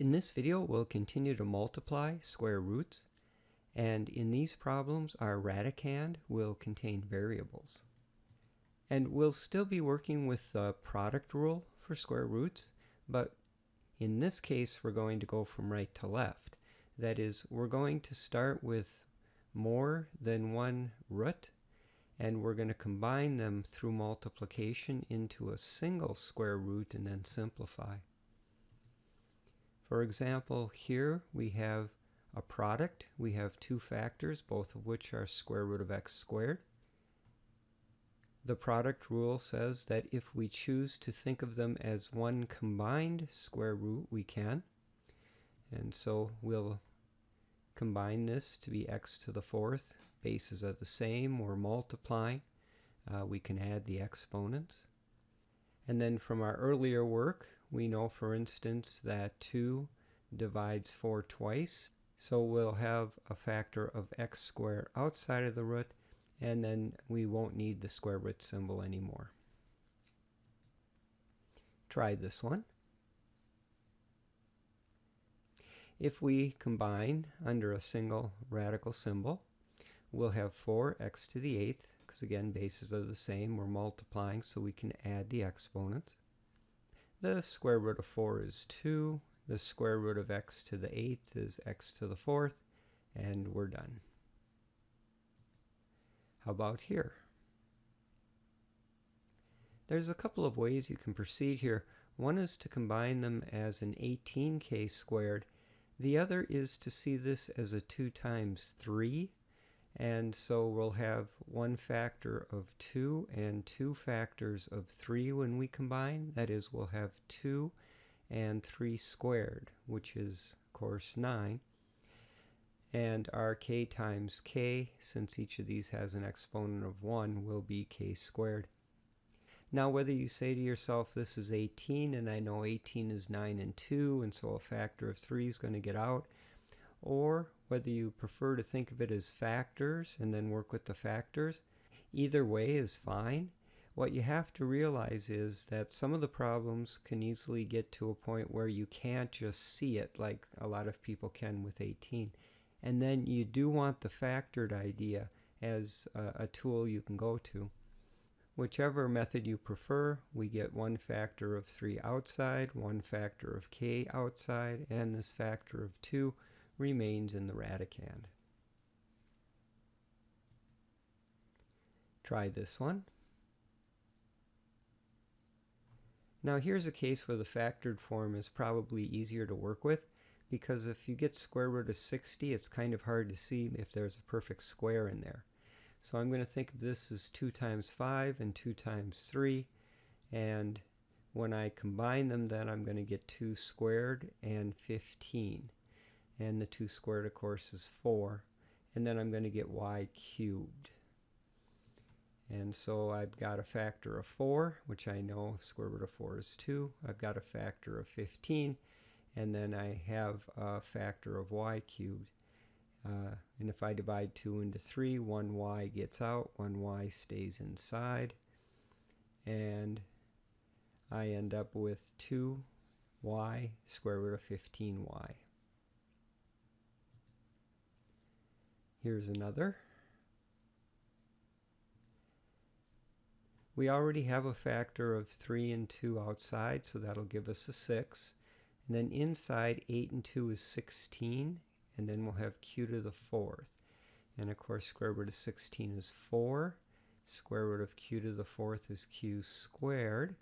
In this video, we'll continue to multiply square roots, and in these problems, our radicand will contain variables. And we'll still be working with the product rule for square roots, but in this case, we're going to go from right to left. That is, we're going to start with more than one root, and we're going to combine them through multiplication into a single square root and then simplify. For example, here we have a product. We have two factors, both of which are square root of x squared. The product rule says that if we choose to think of them as one combined square root, we can. And so we'll combine this to be x to the fourth. Bases are the same. We're multiplying. We can add the exponents. And then from our earlier work, we know, for instance, that 2 divides 4 twice. So we'll have a factor of x squared outside of the root, and then we won't need the square root symbol anymore. Try this one. If we combine under a single radical symbol, we'll have 4x to the 8th, because again, bases are the same. We're multiplying, so we can add the exponents. The square root of 4 is 2. The square root of x to the 8th is x to the 4th, and we're done. How about here? There's a couple of ways you can proceed here. One is to combine them as an 18k squared. The other is to see this as a 2 times 3. And so we'll have one factor of 2 and 2 factors of 3 when we combine. That is, we'll have 2 and 3 squared, which is, of course, 9. And our k times k, since each of these has an exponent of 1, will be k squared. Now, whether you say to yourself, this is 18, and I know 18 is 9 and 2, and so a factor of 3 is going to get out, or whether you prefer to think of it as factors and then work with the factors, either way is fine. What you have to realize is that some of the problems can easily get to a point where you can't just see it like a lot of people can with 18. And then you do want the factored idea as a tool you can go to. Whichever method you prefer, we get one factor of 3 outside, one factor of k outside, and this factor of 2 remains in the radicand. Try this one. Now here's a case where the factored form is probably easier to work with, because if you get square root of 60, it's kind of hard to see if there's a perfect square in there. So I'm going to think of this as 2 times 5 and 2 times 3, and when I combine them, then I'm going to get 2 squared and 15. And the 2 squared, of course, is 4. And then I'm going to get y cubed. And so I've got a factor of 4, which I know square root of 4 is 2. I've got a factor of 15. And then I have a factor of y cubed. And if I divide 2 into 3, 1y gets out, 1y stays inside. And I end up with 2y square root of 15y. Here's another. We already have a factor of 3 and 2 outside, so that'll give us a 6. And then inside, 8 and 2 is 16, and then we'll have q to the 4th. And of course, square root of 16 is 4. Square root of q to the 4th is q squared.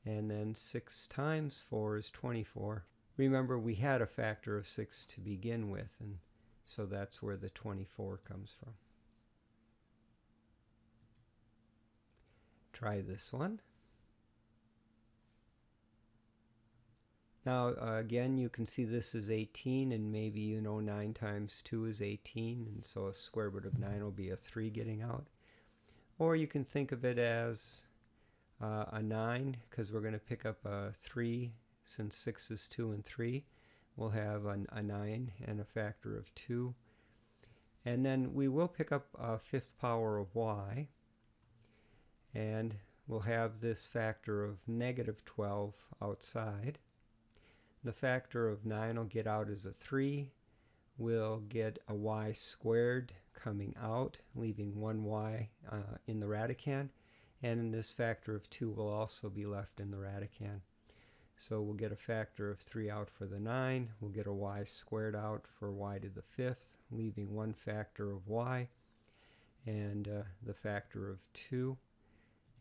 And then 6 times 4 is 24. Remember, we had a factor of 6 to begin with, and so that's where the 24 comes from. Try this one. Now again, you can see this is 18, and maybe you know 9 times 2 is 18, and so a square root of 9 will be a 3 getting out. Or you can think of it as a 9, because we're going to pick up a 3, since 6 is 2 and 3. We'll have a 9 and a factor of 2. And then we will pick up a 5th power of y. And we'll have this factor of negative 12 outside. The factor of 9 will get out as a 3. We'll get a y squared coming out, leaving one y in the radicand. And this factor of 2 will also be left in the radicand. So we'll get a factor of 3 out for the 9. We'll get a y squared out for y to the 5th, leaving one factor of y and the factor of 2.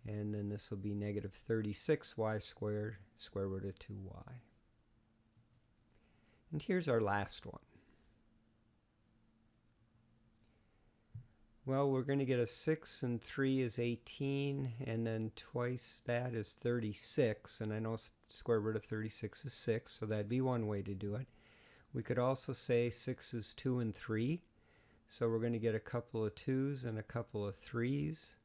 And then this will be negative 36y squared, square root of 2y. And here's our last one. Well, we're going to get a 6 and 3 is 18, and then twice that is 36, and I know square root of 36 is 6, so that'd be one way to do it. We could also say 6 is 2 and 3, so we're going to get a couple of 2's and a couple of 3's,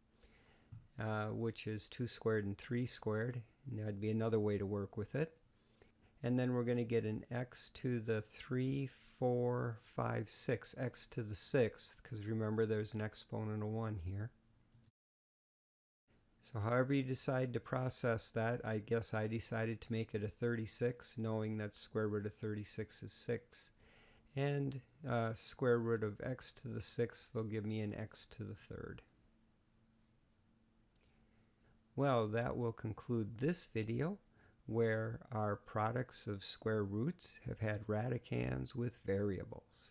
which is 2 squared and 3 squared, and that'd be another way to work with it. And then we're going to get an x to the 3, 4, 5, 6, x to the 6th, because remember there's an exponent of 1 here. So however you decide to process that, I guess I decided to make it a 36, knowing that square root of 36 is 6. And square root of x to the 6th will give me an x to the 3rd. Well, that will conclude this video, where our products of square roots have had radicands with variables.